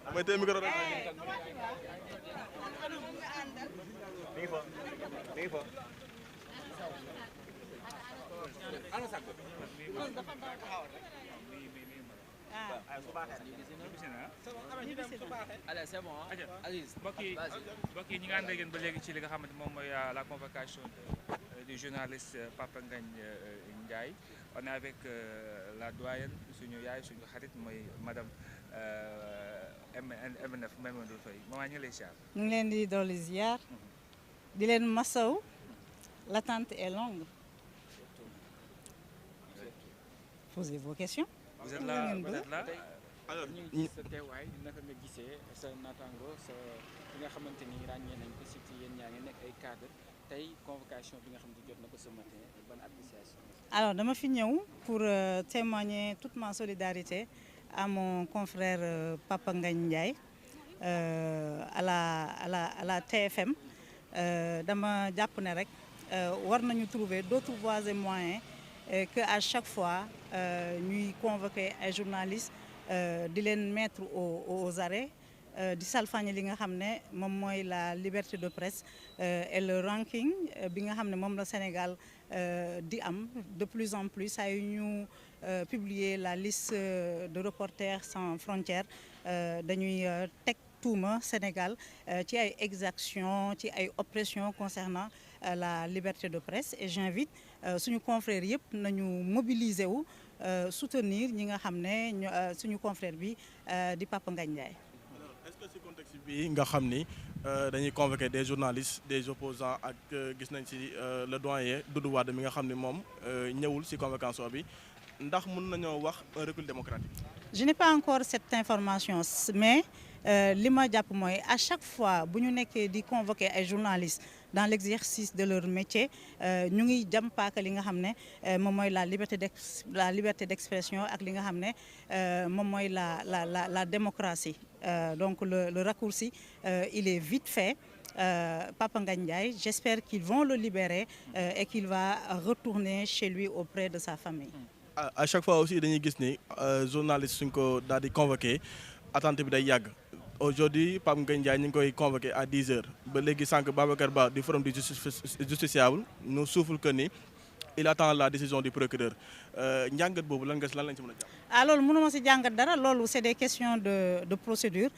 damay téye micro rek. mi ngi fa mi ngi fa. allez c'est bon allez mbokk yi ñi nga ànd ak yéen ba léegi ci li nga xamante moom mooy la convocation du journaliste Papa Ngagne Ndiaye on est avec la doyenne suñu yaay suñu xarit mooy madame MNF Maimouna Ndour Faye maman ñu ngi lay ziar. ñu ngi leen di dolli ziar di leen masaw l'attente est longue. Posez vos questions. Vous êtes là. alors ñu ngi gis sa teewaay naka nga gisee sa naataango sa ki nga xamante ni ràññee nañ ko si yéen ñaa ngi nekk ay cadre tey convocation bi nga xam ne jot na ko ce matin ban appréciation. Alors dama fi ñëw pour témoigner toute ma solidarité à mon confrère Papa Ngagne Ndiaye à la TFM dama jàpp ne rek war nañu trouver d'autres voies et moyens que à chaque fois ñuy convoquer ay journalistes di leen mettre aux arrêts di salfañe li nga xam ne moom mooy la liberté de presse et le ranking bi nga xam ne moom la Sénégal di am de plus en plus saa yu ñu publier la liste de Reporters sans frontières dañuy teg tuuma Sénégal ci ay exactions ci ay oppressions concernant la liberté de presse et j'invite suñu confrères yëpp nañu mobiliser wu soutenir ñi nga xam ne suñu confrère bi di Papa Ngagne Ndiaye. alors est-ce que ci contexte bi nga xam ni dañuy convoquer des journalistes des opposants ak gis nañ ci le doyen Doudou Wade mi nga xam ne moom ñëwul ci convocation bi ndax mën nañoo wax un recul démocratique. Je n'ai pas encore cette information mais li ma jàpp mooy à chaque fois bu ñu nekkee di convoquer ay journalistes dans l'exercice de leur métier ñu ngi jàmpaaka li nga xam ne moom mooy la liberté d'expression ak li nga xam ne moom mooy la démocratie donc le raccourci il est vite fait. Papa Ngagne Ndiaye j'espère qu'ils vont le libérer et qu'il va retourner chez lui auprès de sa famille. À chaque fois aussi dañuy gis ni journaliste suñ ko daal di convoqué attente bi day yàgg aujourd'hui Pape Ngagne Ndiaye ñu ngi koy convoqué à 10 heures ba léegi sànq Babacar Ba du forum du justiciable nous souffle que ni il attend la décision du procureur njàngat boobu lan lañ ci mën a jàpp. ah loolu mënuma si jàngat dara loolu c'est des questions de procédure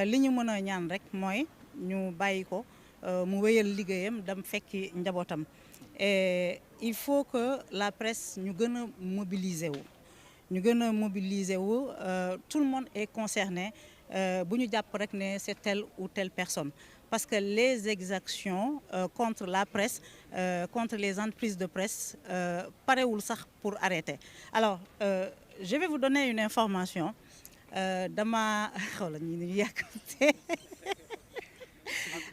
li ñu mën a ñaan rek mooy ñu bàyyi ko mu wéyal liggéeyam dem fekki njabootam. Et il faut que la presse ñu gën a mobiliser wu tout le monde est concerné bu ñu jàpp rek ne c'est telle ou telle personne parce que les exactions contre la presse contre les entreprises de presse parewul sax pour arrêter. Alors je vais vous donner une information dama xoolal ñu ngi yàkkamte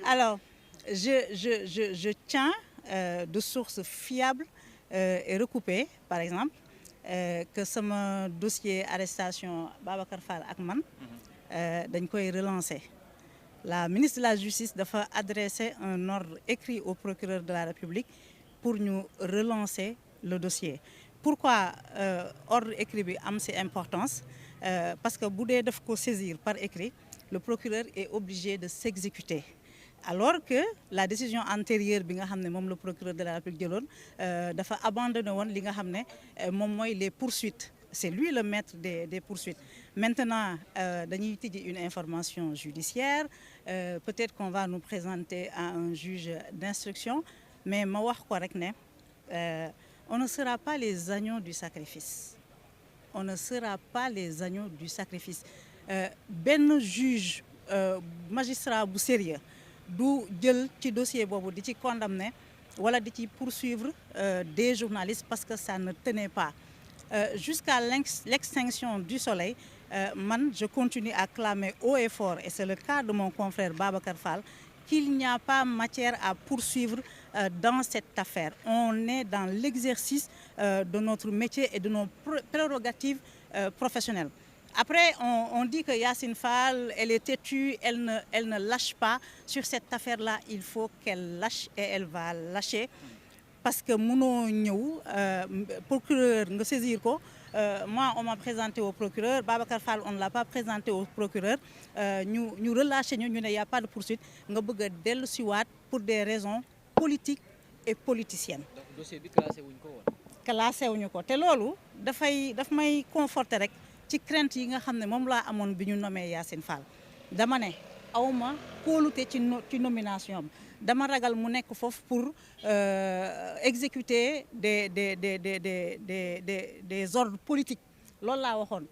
alors je tiens de sources fiables et recoupées par exemple que sama dossier arrestation Babacar Fall ak man dañ koy relancer. La ministre de la Justice dafa adresser un ordre écrit au procureur de la République pour ñu relancer le dossier. Pourquoi ordre écrit bi am ci importance parce que bu dee daf ko saisir par écrit le procureur est obligé de s'exécuter. Alors que la décision antérieure bi nga xam ne moom le procureur de la République jëloon dafa abandonné woon li nga xam ne moom mooy les poursuites c'est lui le maître des poursuites. Maintenant dañuy tijji une information judiciaire peut-être qu'on va nous présenter à un juge d'instruction mais ma wax ko rek ne on ne sera pas les agneaux du sacrifice. On ne sera pas les agneaux du sacrifice. Benn juge magistrat bu sérieux du jël ci dossier boobu di ci condamner wala di ci poursuivre des journalistes parce que ça ne tenait pas jusqu'à l'extinction du soleil man je continue à clamer haut et fort et c'est le cas de mon confrère Babacar Fall qu'il n'y a pas matière à poursuivre dans cette affaire. On est dans l'exercice de notre métier et de nos prérogatives professionnelles. Après, on dit que Yacine Fall, elle est têtue, elle ne lâche pas. Sur cette affaire-là, il faut qu'elle lâche et elle va lâcher. parce que mënoo ñëw procureur nga saisir ko moi on m'a présenté au procureur Babacar Fall on ne l'a pas présenté au procureur ñu relâché ñu ne y a pas de poursuite nga bëgg a dellu siwaat pour des raisons politiques et politiciennes. donc dossier bi classé wuñ ko woon. classé wuñu ko te loolu daf may conforter rek ci crainte yi nga xam ne moom laa amoon bi ñu nommé Yacine Fall dama ne awma kóolute ci nomination bi dama ragal mu nekk foofu pour exécuter des ordres politiques loolu laa waxoon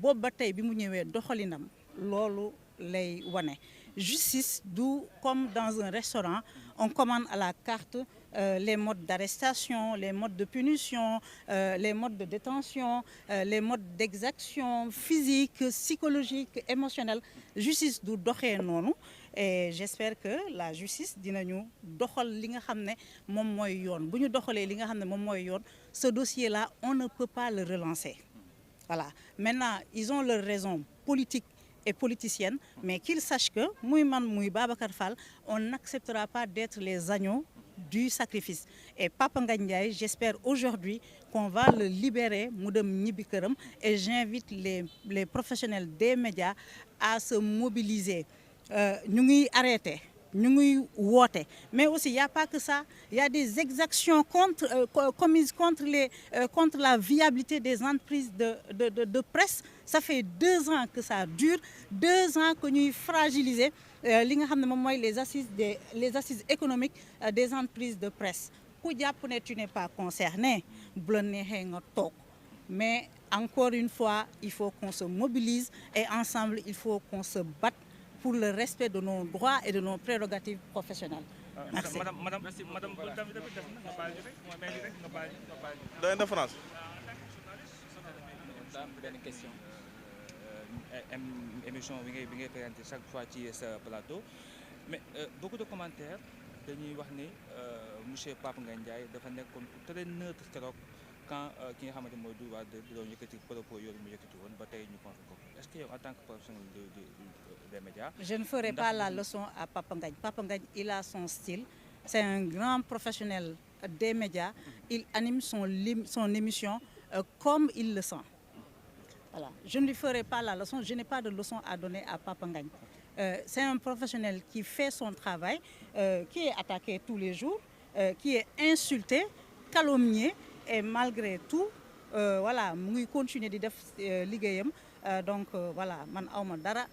boobu ba tey bi mu ñëwee doxalinam loolu lay wane justice du comme dans un restaurant on commande à la carte les modes d'arrestation, les modes de punition, les modes de détention, les modes d'exaction physique, psychologique, émotionnelle. Justice du doxee noonu et j'espère que la justice dinañu doxal li nga xam ne moom mooy yoon bu ñu doxalee li nga xam ne moom mooy yoon ce dossier-là on ne peut pas le relancer. Voilà maintenant ils ont leurs raisons politiques et politiciennes mais qu'ils sachent que muy man muy Babacar Fall on n'acceptera pas d'être les agneaux du sacrifice et Papa Ngagne Ndiaye j'espère aujourd'hui qu'on va le libérer mu dem ñibbi këram et j'invite les professionnels des médias à se mobiliser ñu ngi arrêter ñu ngi woote mais aussi il y a pas que ça il y a des exactions commises contre la viabilité des entreprises de presse ça fait 2 ans que ça dure 2 ans que ñuy fragiliser li nga xam ne moom mooy les assises économiques des entreprises de presse ku jàpp ne tu n'es pas concerné bu la neexee nga toog mais encore une fois il faut qu'on se mobilise et ensemble il faut qu'on se batte pour le respect de nos droits et de nos prérogatives professionnelles. Merci. Madame, doyen de France. benn question. émission bi ngay présenté chaque fois ci sa plateau mais beaucoup de commentaires dañuy wax ni monsieur Pape Ngagne Ndiaye dafa nekkoon très neutre keroog quand ki nga xamante mooy du waa doon yëkkati propos yooyu mu yëkkati woon ba tey ñu convoqué ko est-ce que yow en tant que professionnel des médias. Je ne ferai pas la leçon à Papa Ngagne. Papa Ngagne il a son style c'est un grand professionnel des médias il anime son émission comme il le sent. Voilà. Je ne lui ferai pas la leçon, je n'ai pas de leçon à donner à Papa Ngagne. C'est un professionnel qui fait son travail, qui est attaqué tous les jours, qui est insulté, calomnié et malgré tout, voilà, mu ngi continuer di def liggéeyam. Donc voilà, man awma dara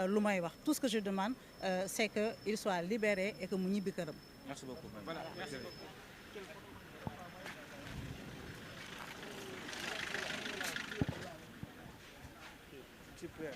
lu may wax. Tout ce que je demande, c'est que il soit libéré et que mu ñibbi këram. Merci beaucoup. Voilà, merci beaucoup. Super.